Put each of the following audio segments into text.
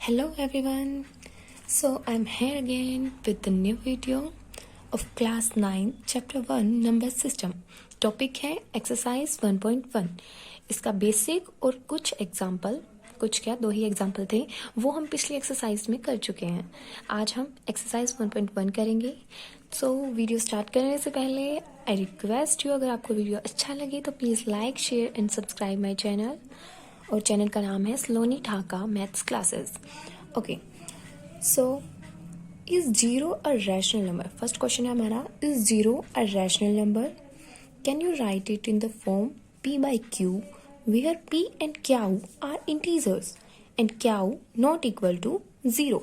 Hello everyone. So I'm here again with the new video of class 9 chapter 1 number system. Topic है exercise 1.1. इसका basic और कुछ example, कुछ क्या दो ही एग्जाम्पल थे, वो हम पिछली एक्सरसाइज में कर चुके हैं. आज हम एक्सरसाइज 1.1 करेंगे. सो वीडियो स्टार्ट करने से पहले आई रिक्वेस्ट यू, अगर आपको वीडियो अच्छा लगे तो please like, share and subscribe my channel. और चैनल का नाम है Saloni Thaka maths classes. Okay, so is zero a rational number. First question है हमारा, is zero a rational number? Can you write it in the form p by q where p and q are integers and q not equal to 0.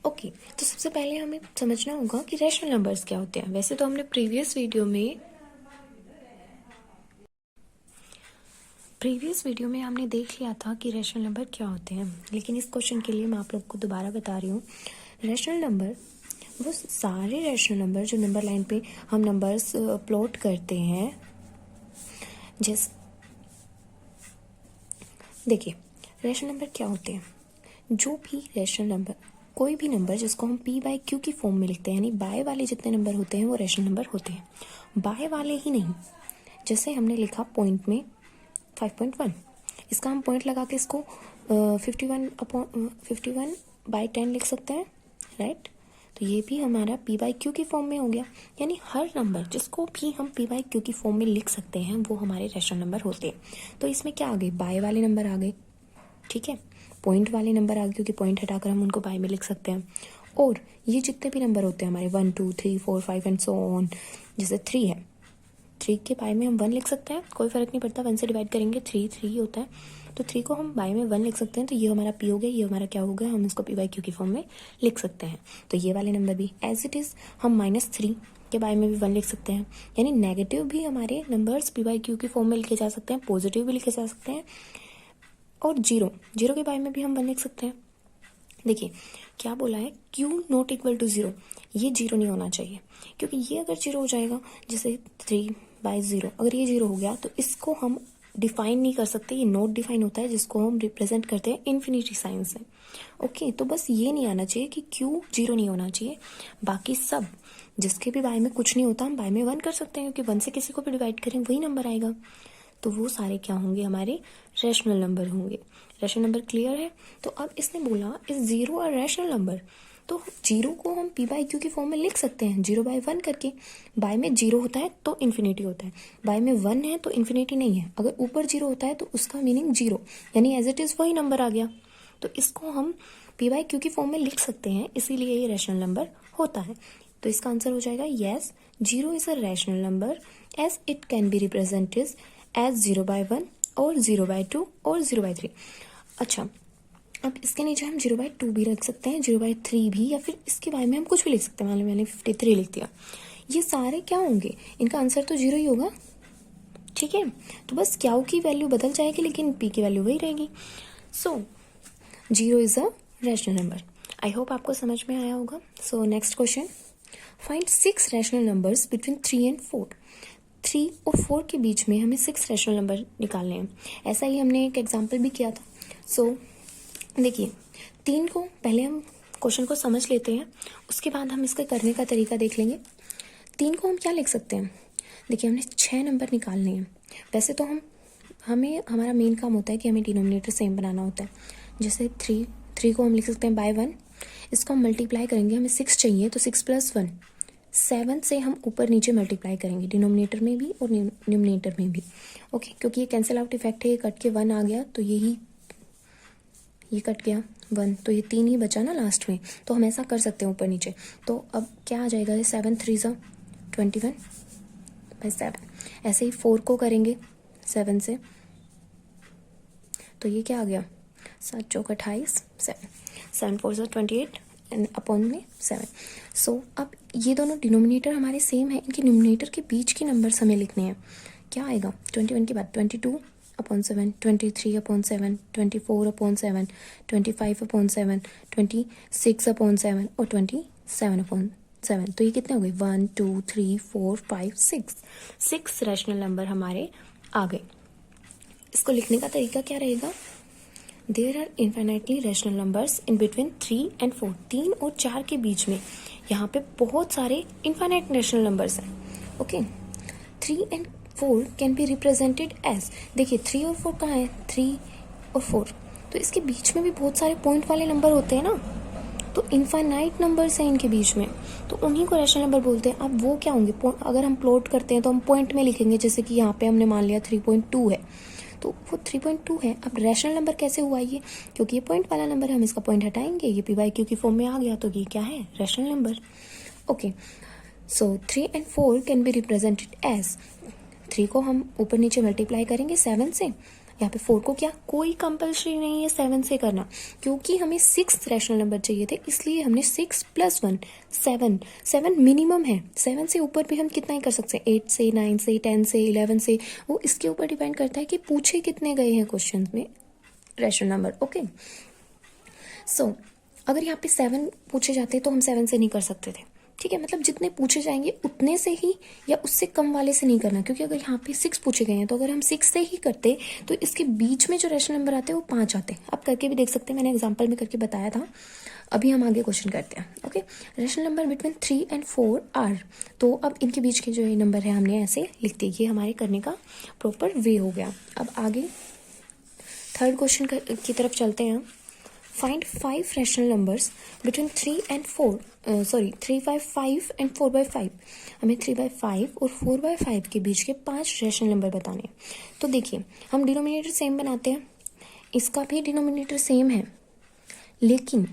Okay, तो सबसे पहले हमें समझना होगा कि rational numbers क्या होते हैं. वैसे तो हमने प्रीवियस वीडियो में हमने देख लिया था कि रैशनल नंबर क्या होते हैं, लेकिन इस क्वेश्चन के लिए मैं आप लोग को दोबारा बता रही हूँ. रैशनल नंबर वो सारे रैशनल नंबर जो नंबर लाइन पे हम नंबर्स प्लॉट करते हैं. जैसे देखिए, रैशनल नंबर क्या होते हैं? जो भी रैशनल नंबर, कोई भी नंबर जिसको हम p बाय q की फॉर्म में लिखते हैं, यानी बाय वाले जितने नंबर होते हैं वो रैशनल नंबर होते हैं. बाय वाले ही नहीं, जैसे हमने लिखा पॉइंट में 5.1, इसका हम पॉइंट लगा के इसको 51 बाई 10 लिख सकते हैं, राइट. तो ये भी हमारा p बाई q की फॉर्म में हो गया. यानी हर नंबर जिसको भी हम p बाई q की फॉर्म में लिख सकते हैं वो हमारे रैशनल नंबर होते हैं. तो इसमें क्या आ गए? बाय वाले नंबर आ गए, ठीक है. पॉइंट वाले नंबर आ गए क्योंकि पॉइंट हटाकर हम उनको बाय में लिख सकते हैं. और ये जितने भी नंबर होते हैं हमारे 1 2 3 4 5 एंड सो ऑन, जैसे 3 है, 3 के बाय में हम 1 लिख सकते हैं, कोई फर्क नहीं पड़ता. 1 से डिवाइड करेंगे 3 होता है, तो 3 को हम बाय में 1 लिख सकते हैं. तो ये हमारा p हो गया, ये हमारा क्या हो गया, हम इसको p बाई q की फॉर्म में लिख सकते हैं. तो ये वाले नंबर भी एज इट इज़ हम -3 के बाय में भी 1 लिख सकते हैं. यानी नेगेटिव भी हमारे नंबर्स p बाई q की फॉर्म में लिखे जा सकते हैं, पॉजिटिव भी लिखे जा सकते हैं. और जीरो के बाय में भी हम 1 लिख सकते हैं. देखिए क्या बोला है, q नॉट इक्वल टू 0. ये 0 नहीं होना चाहिए, क्योंकि ये अगर 0 हो जाएगा, जैसे 3/0, अगर ये 0 हो गया तो इसको हम डिफाइन नहीं कर सकते. ये नोट डिफाइन होता है जिसको हम रिप्रेजेंट करते हैं इन्फिनिटी साइन से. ओके, तो बस ये नहीं आना चाहिए कि q 0 नहीं होना चाहिए. बाकी सब जिसके भी बाय में कुछ नहीं होता हम बाय में 1 कर सकते हैं, क्योंकि 1 से किसी को भी डिवाइड करें वही नंबर आएगा. तो वो सारे क्या होंगे, हमारे रैशनल नंबर होंगे. रैशनल नंबर क्लियर है. तो अब इसने बोला is zero a rational number, तो जीरो को हम p बाई q की फॉर्म में लिख सकते हैं 0/1 करके. बाय में 0 होता है तो इन्फिनिटी होता है, बाय में 1 है तो इन्फिनिटी नहीं है. अगर ऊपर 0 होता है तो उसका मीनिंग 0, यानी एज इट इज़ वही नंबर आ गया. तो इसको हम p बाई q की फॉर्म में लिख सकते हैं, इसीलिए ये रैशनल नंबर होता है. तो इसका आंसर हो जाएगा yes, zero is a rational number as it can be represented as 0/1 और 0/2 और 0/3. अच्छा, अब इसके नीचे हम 0/2 भी रख सकते हैं, 0/3 भी, या फिर इसके बारे में हम कुछ भी लिख सकते हैं. मान लो मैंने 53 लिख दिया. ये सारे क्या होंगे, इनका आंसर तो 0 ही होगा, ठीक है. तो बस क्या की वैल्यू बदल जाएगी लेकिन p की वैल्यू वही रहेगी. So zero is a rational number. I hope आपको समझ में आया होगा. So next question, find 6 rational numbers between 3 and 4. 3 और 4 के बीच में हमें 6 रैशनल नंबर निकालने हैं. ऐसा ही हमने एक एग्जाम्पल भी किया था. सो देखिए, 3 को पहले हम क्वेश्चन को समझ लेते हैं, उसके बाद हम इसके करने का तरीका देख लेंगे. 3 को हम क्या लिख सकते हैं? देखिए, हमने 6 नंबर निकालने हैं. वैसे तो हमें हमारा मेन काम होता है कि हमें डिनोमिनेटर सेम बनाना होता है. जैसे 3 को हम लिख सकते हैं बाय 1. इसको हम मल्टीप्लाई करेंगे, हमें 6 चाहिए तो 6 + 1 7 से हम ऊपर नीचे मल्टीप्लाई करेंगे, डिनोमिनेटर में भी और न्यूमरेटर में भी. ओके, क्योंकि ये कैंसिल आउट इफेक्ट है, ये कट के 1 आ गया, तो ये कट गया 1, तो ये 3 ही बचा ना लास्ट में. तो हम ऐसा कर सकते हैं ऊपर नीचे. तो अब क्या आ जाएगा, ये 7 3 21/7. ऐसे ही 4 को करेंगे 7 से, तो ये क्या आ गया, 7 चौक 28, 7 4 28 एंड अपॉन में 7. सो अब ये दोनों डिनोमिनेटर हमारे सेम है, इनके न्यूमरेटर के बीच के नंबर्स हमें लिखने हैं. क्या आएगा, 21 के बाद 22/7, 23/7, 24/7, 25/7, 26/7 और 27/7. तो ये कितने हो गए, 1 2 3 4 5 6 रैशनल नंबर हमारे आ गए. इसको लिखने का तरीका क्या रहेगा, there are infinitely rational numbers in between 3 and 4। 3 और 4 के बीच में यहाँ पे बहुत सारे इन्फाइनाइट रैशनल नंबर्स हैं। Okay, 3 and 4 can be represented as, देखिए 3 और 4 कहाँ है, 3 और 4, तो इसके बीच में भी बहुत सारे पॉइंट वाले नंबर होते हैं ना, तो इनफाइनाइट नंबर्स हैं इनके बीच में, तो उन्हीं को रैशनल नंबर बोलते हैं। अब वो क्या होंगे, अगर हम प्लॉट करते हैं तो हम पॉइंट में लिखेंगे, जैसे कि यहाँ पे हमने मान लिया 3.2 है, तो वो 3.2 है। अब रैशनल नंबर कैसे हुआ ये, क्योंकि ये पॉइंट वाला नंबर है, हम इसका पॉइंट हटाएंगे, ये पी बाई क्यू की फॉर्म में आ गया, तो ये क्या है, rational number. Okay, so 3 and 4 can be represented as, 3 को हम ऊपर नीचे मल्टीप्लाई करेंगे 7 से, यहाँ पे 4 को क्या, कोई कंपल्सरी नहीं है 7 से करना, क्योंकि हमें 6 रैशनल नंबर चाहिए थे, इसलिए हमने 6 + 1 7 मिनिमम है। 7 से ऊपर भी हम कितना ही कर सकते हैं, 8 से, 9 से, 10 से, 11 से, वो इसके ऊपर डिपेंड करता है कि पूछे कितने गए हैं क्वेश्चन में रैशनल नंबर। ओके, सो अगर यहाँ पे 7 पूछे जाते तो हम 7 से नहीं कर सकते थे, ठीक है, मतलब जितने पूछे जाएंगे उतने से ही, या उससे कम वाले से नहीं करना, क्योंकि अगर यहाँ पे 6 पूछे गए हैं तो अगर हम 6 से ही करते तो इसके बीच में जो रैशनल नंबर आते हैं वो 5 आते हैं। आप करके भी देख सकते हैं, मैंने एग्जांपल में करके बताया था। अभी हम आगे क्वेश्चन करते हैं। Okay, rational number between 3 and 4 are, तो अब इनके बीच के जो ये नंबर है हमने ऐसे लिख दिए, ये हमारे करने का प्रॉपर वे हो गया। अब आगे थर्ड क्वेश्चन की तरफ चलते हैं। Find 5 rational numbers between 3 and 4, 3/5 and 4/5। हमें 3/5 और 4/5 के बीच के 5 रैशनल नंबर बताने हैं। तो देखिए, हम डिनोमिनेटर सेम बनाते हैं, इसका भी डिनोमिनेटर सेम है, लेकिन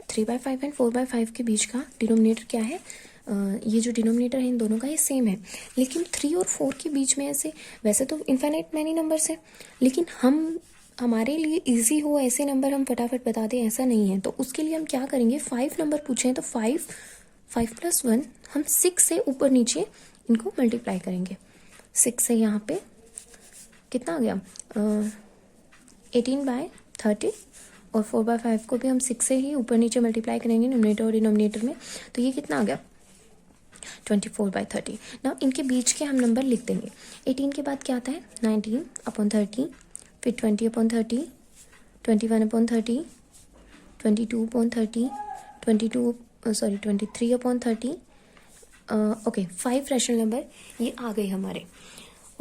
3/5 and 4/5 के बीच का डिनोमिनेटर क्या है, ये जो डिनोमिनेटर है इन दोनों का ये सेम है, लेकिन 3 और 4 के बीच में ऐसे, वैसे तो इनफाइनाइट मैनी नंबर्स है, लेकिन हमारे लिए इजी हो ऐसे नंबर हम फटाफट बता दें ऐसा नहीं है, तो उसके लिए हम क्या करेंगे, 5 नंबर पूछे हैं तो 5 + 1 हम 6 से ऊपर नीचे इनको मल्टीप्लाई करेंगे। 6 से यहाँ पे कितना आ गया, 18/30, और 4/5 को भी हम 6 से ही ऊपर नीचे मल्टीप्लाई करेंगे न्यूमरेटर और डिनोमिनेटर में, तो ये कितना आ गया, 24/30। ना इनके बीच के हम नंबर लिख देंगे। 18 के बाद क्या आता है, 19/30, फिर 20/30, 21/30, 22/30, 23/30। ओके, 5 रैशनल नंबर ये आ गए हमारे।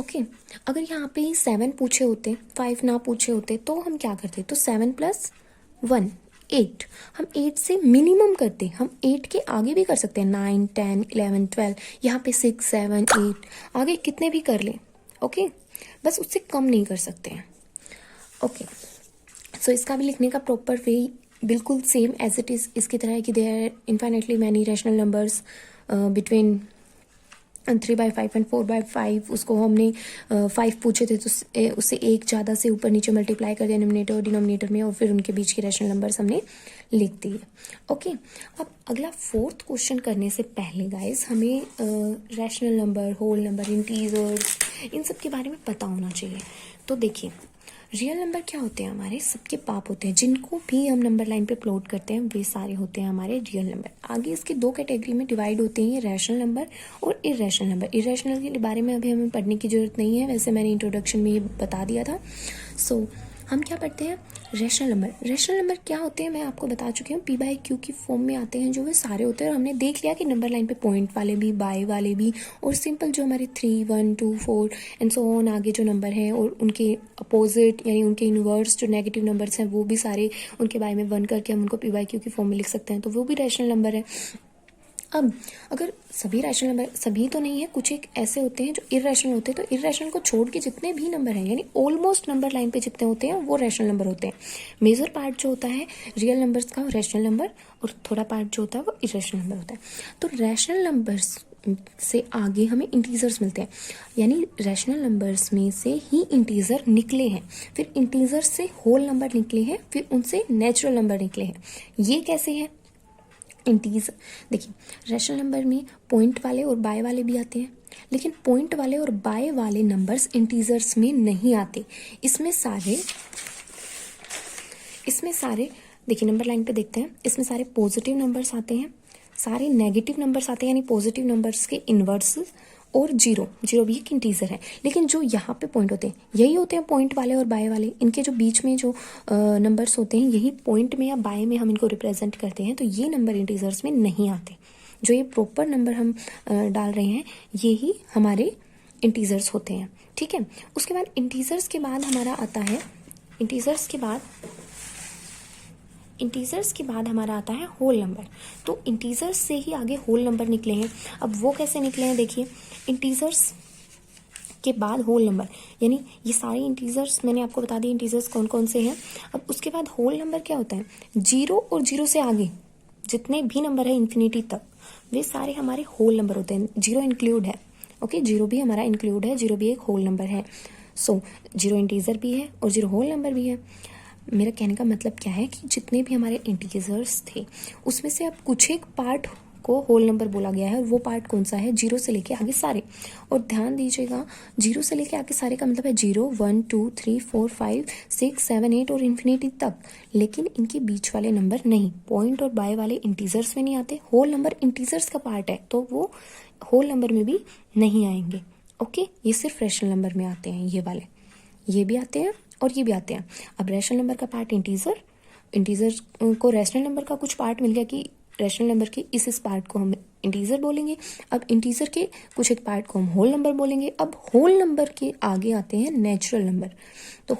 ओके, अगर यहाँ पे 7 पूछे होते, 5 ना पूछे होते, तो हम क्या करते, तो 7 + 1 8, हम 8 से मिनिमम करते, हम 8 के आगे भी कर सकते हैं, 9 10 11 12, यहाँ पे 6 7 8 आगे कितने भी कर लें। ओके, बस उससे कम नहीं कर सकते हैं। ओके, सो इसका भी लिखने का प्रॉपर वे बिल्कुल सेम एज इट इज़ इसकी तरह है कि they are infinitely many rational numbers between 3/5 and 4/5। उसको हमने 5 पूछे थे तो उससे एक ज़्यादा से ऊपर नीचे मल्टीप्लाई कर दिया न्यूमरेटर और डिनोमिनेटर में, और फिर उनके बीच के रैशनल नंबर्स हमने लिख दिए। ओके, अब अगला 4th क्वेश्चन करने से पहले गाइस हमें rational number, whole number, integers, इन सब के बारे में पता होना चाहिए। तो देखिए, रियल नंबर क्या होते हैं, हमारे सबके पाप होते हैं, जिनको भी हम नंबर लाइन पे प्लॉट करते हैं वे सारे होते हैं हमारे रियल नंबर। आगे इसके 2 कैटेगरी में डिवाइड होते हैं, रैशनल नंबर और इरेशनल नंबर। इरेशनल के बारे में अभी हमें पढ़ने की जरूरत नहीं है, वैसे मैंने इंट्रोडक्शन में ये बता दिया था। सो हम क्या पढ़ते हैं, रैशनल नंबर। रैशनल नंबर क्या होते हैं मैं आपको बता चुकी हूँ, p/q की फॉर्म में आते हैं, जो वे सारे होते हैं। और हमने देख लिया कि नंबर लाइन पे पॉइंट वाले भी, बाय वाले भी, और सिंपल जो हमारे 3 1 2 4 एंड सो ऑन आगे जो नंबर हैं, और उनके अपोजिट यानी उनके इनवर्स जो नेगेटिव नंबर्स हैं वो भी सारे उनके बाय में 1 करके हम उनको p/q की फॉर्म में लिख सकते हैं, तो वो भी रैशनल नंबर है। अब अगर सभी रैशनल नंबर, सभी तो नहीं है, कुछ एक ऐसे होते हैं जो इरेशनल होते हैं, तो इरेशनल को छोड़ के जितने भी नंबर हैं यानी ऑलमोस्ट नंबर लाइन पे जितने होते हैं वो रैशनल नंबर होते हैं। मेजर पार्ट जो होता है रियल नंबर्स का रैशनल नंबर, और थोड़ा पार्ट जो होता है वो इरेशनल नंबर होता है। तो रैशनल नंबर्स से आगे हमें इंटीजर्स मिलते हैं, यानी रैशनल नंबर्स में से ही इंटीजर निकले हैं, फिर इंटीजर से होल नंबर निकले हैं, फिर उनसे नेचुरल नंबर निकले हैं। ये कैसे है, इंटीजर देखिए, रैशनल नंबर में पॉइंट वाले और बाय वाले भी आते हैं, लेकिन पॉइंट वाले और बाय वाले नंबर्स इंटीजर्स में नहीं आते। इसमें सारे देखिए, नंबर लाइन पे देखते हैं, इसमें सारे पॉजिटिव नंबर्स आते हैं, सारे नेगेटिव नंबर्स आते हैं, यानी पॉजिटिव नंबर्स के इनवर्स, और जीरो, जीरो भी एक इंटीजर है। लेकिन जो यहाँ पे पॉइंट होते हैं यही होते हैं पॉइंट वाले और बाय वाले, इनके जो बीच में जो नंबर्स होते हैं यही पॉइंट में या बाय में हम इनको रिप्रेजेंट करते हैं, तो ये नंबर इंटीजर्स में नहीं आते। जो ये प्रॉपर नंबर हम डाल रहे हैं यही हमारे इंटीजर्स होते हैं, ठीक है। उसके बाद इंटीजर्स के बाद हमारा आता है, इंटीजर्स के बाद हमारा आता है होल नंबर। तो इंटीजर्स से ही आगे होल नंबर निकले हैं। अब वो कैसे निकले हैं देखिए, इंटीजर्स के बाद होल नंबर, यानी ये सारे इंटीजर्स मैंने आपको बता दिए इंटीजर्स कौन कौन से हैं। अब उसके बाद होल नंबर क्या होता है, जीरो और जीरो से आगे जितने भी नंबर है इन्फिनिटी तक वे सारे हमारे होल नंबर होते हैं, जीरो इंक्लूड है। ओके, जीरो भी हमारा इंक्लूड है, जीरो भी एक होल नंबर है। सो जीरो इंटीजर भी है और जीरो होल नंबर भी है। मेरा कहने का मतलब क्या है कि जितने भी हमारे इंटीजर्स थे उसमें से अब कुछ एक पार्ट को होल नंबर बोला गया है। वो पार्ट कौन सा है, जीरो से लेके आगे सारे। और ध्यान दीजिएगा, जीरो से लेके आगे सारे का मतलब है 0 1 2 3 4 5 6 7 8 और इन्फिनिटी तक। लेकिन इनके बीच वाले नंबर नहीं, पॉइंट और बाय वाले इंटीजर्स में नहीं आते। होल नंबर इंटीजर्स का पार्ट है तो वो होल नंबर में भी नहीं आएंगे। ओके, ये सिर्फ रैशनल नंबर में आते हैं, ये वाले, ये भी आते हैं और ये भी आते हैं। अब रैशनल नंबर का पार्ट इंटीजर को रैशनल नंबर का कुछ पार्ट मिल गया कि रैशनल नंबर के इस पार्ट को हम इंटीजर बोलेंगे। अब इंटीजर के कुछ एक पार्ट को हम होल नंबर बोलेंगे। अब होल नंबर के आगे आते हैं नेचुरल नंबर। तो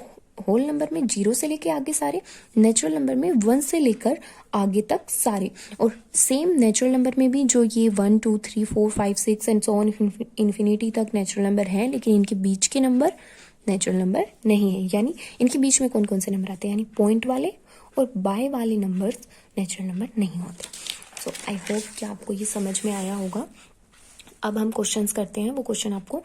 होल नंबर में जीरो से लेके आगे सारे, नेचुरल नंबर में 1 से लेकर आगे तक सारे। और सेम नेचुरल नंबर में भी जो ये 1 2 3 4 5 6 एंड सो ऑन इन्फिनिटी तक नेचुरल नंबर हैं, लेकिन इनके बीच के नंबर नेचुरल नंबर नहीं है। यानी इनके बीच में कौन कौन से नंबर आते हैं, यानी पॉइंट वाले और बाय वाले नंबर्स नेचुरल नंबर नहीं होते। सो आई होप कि आपको ये समझ में आया होगा। अब हम क्वेश्चंस करते हैं, वो क्वेश्चन आपको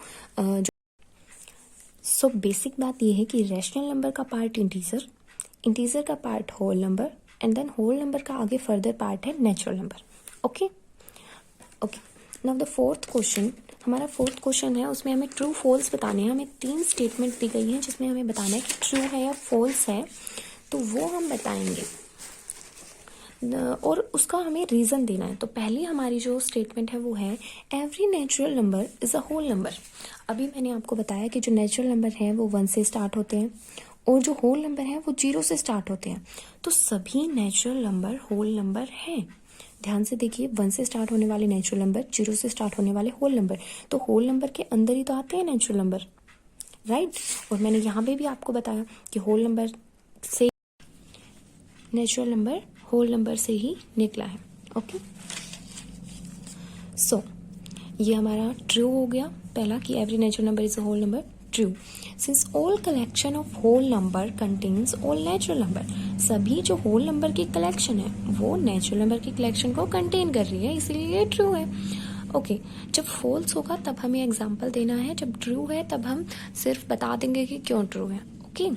सो बेसिक बात ये है कि रैशनल नंबर का पार्ट इंटीजर का part whole number and then whole number का आगे फर्दर पार्ट है natural number. Okay, now the fourth question, हमारा फोर्थ क्वेश्चन है, उसमें हमें ट्रू फॉल्स बताने हैं। हमें 3 स्टेटमेंट दी गई हैं जिसमें हमें बताना है कि ट्रू है या फॉल्स है, तो वो हम बताएंगे और उसका हमें रीज़न देना है। तो पहली हमारी जो स्टेटमेंट है वो है every natural number is a whole number. अभी मैंने आपको बताया कि जो नेचुरल नंबर है वो 1 से स्टार्ट होते हैं और जो होल नंबर है वो 0 से स्टार्ट होते हैं। तो सभी नेचुरल नंबर होल नंबर हैं। ध्यान से देखिए, 1 से स्टार्ट होने वाले नेचुरल नंबर, 0 से स्टार्ट होने वाले होल नंबर, तो होल नंबर के अंदर ही तो आते हैं नेचुरल नंबर, राइट। और मैंने यहाँ पे भी आपको बताया कि होल नंबर से नेचुरल नंबर होल नंबर से ही निकला है। ओके, सो ये हमारा ट्रू हो गया पहला कि every natural number is a whole number, true. Since all collection of whole number contains all natural number, सभी जो होल नंबर की कलेक्शन है वो नेचुरल नंबर की कलेक्शन को कंटेन कर रही है, इसीलिए ट्रू है। ओके, जब फॉल्स होगा तब हमें एग्जाम्पल देना है, जब ट्रू है तब हम सिर्फ बता देंगे कि क्यों ट्रू है। Okay,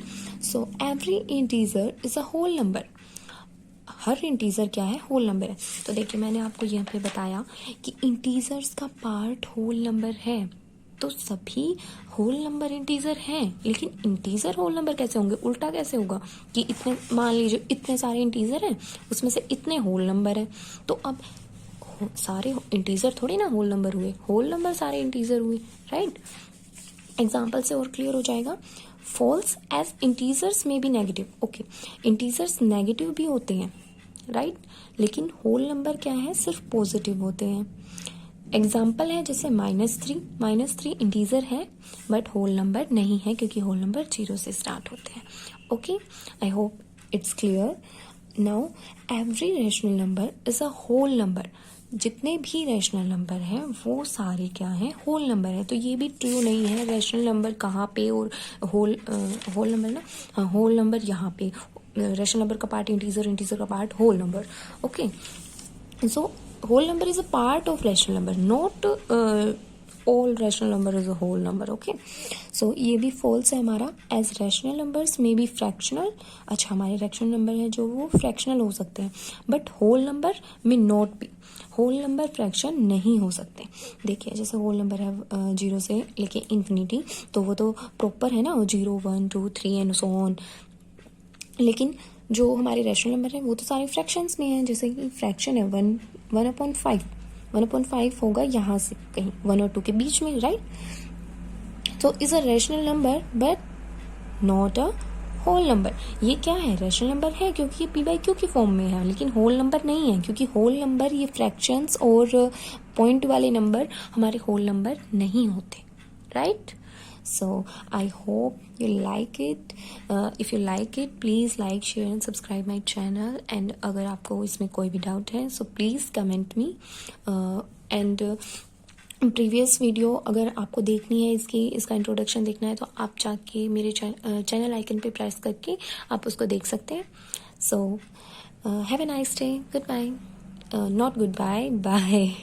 so every integer is a whole number, हर इंटीजर क्या है, होल नंबर है। तो देखिए मैंने आपको यहाँ पे बताया कि इंटीजर्स का पार्ट होल नंबर है, तो सभी होल नंबर इंटीजर हैं। लेकिन इंटीजर होल नंबर कैसे होंगे, उल्टा कैसे होगा कि इतने, मान लीजिए इतने सारे इंटीजर हैं उसमें से इतने होल नंबर हैं, तो अब सारे इंटीजर थोड़ी ना होल नंबर हुए, होल नंबर सारे इंटीजर हुए, राइट। एग्जाम्पल से और क्लियर हो जाएगा। फॉल्स एज इंटीजर्स में भी नेगेटिव, ओके, इंटीजर्स नेगेटिव भी होते हैं, राइट, लेकिन होल नंबर क्या है, सिर्फ पॉजिटिव होते हैं। एग्जाम्पल है जैसे -3 इंटीजर है बट होल नंबर नहीं है क्योंकि होल नंबर 0 से स्टार्ट होते हैं। Okay, I hope it's clear. Now every rational number is a whole number, जितने भी रैशनल नंबर हैं वो सारे क्या हैं, होल नंबर है। तो ये भी ट्रू नहीं है, रैशनल नंबर कहाँ पे और होल नंबर ना, हाँ होल नंबर यहाँ पे, रैशनल नंबर का पार्ट इंटीजर का part whole number. Okay, so whole number is a part of rational number, not all rational number is a whole number. Okay, so ये भी false है हमारा, as rational numbers may be fractional। अच्छा, हमारे rational number है जो वो fractional हो सकते हैं, but whole number may not be, whole number fraction नहीं हो सकते। देखिए जैसे whole number है 0 से लेके infinity, तो वो तो proper है ना, 0 1 2 3 and so on। लेकिन जो हमारे रैशनल नंबर है वो तो सारे फ्रैक्शंस में हैं, जैसे कि फ्रैक्शन है 1/5, 1/5 होगा यहाँ से कहीं 1 और 2 के बीच में, राइट? तो is a rational number but not a whole number. ये क्या है? रैशनल नंबर है क्योंकि ये p/q की फॉर्म में है, लेकिन होल नंबर नहीं है क्योंकि होल नंबर ये फ्रैक्शंस और पॉइंट वाले नंबर हमारे होल नंबर नहीं होते, right? So I hope you like it. If you like it, please like, share and subscribe my channel. And अगर आपको इसमें कोई भी डाउट है so please comment me. And previous video अगर आपको देखनी है इसका इंट्रोडक्शन देखना है तो आप जाके मेरे चैनल आइकन पे प्रेस करके आप उसको देख सकते हैं. So have a nice day. Good bye. Not good bye, bye.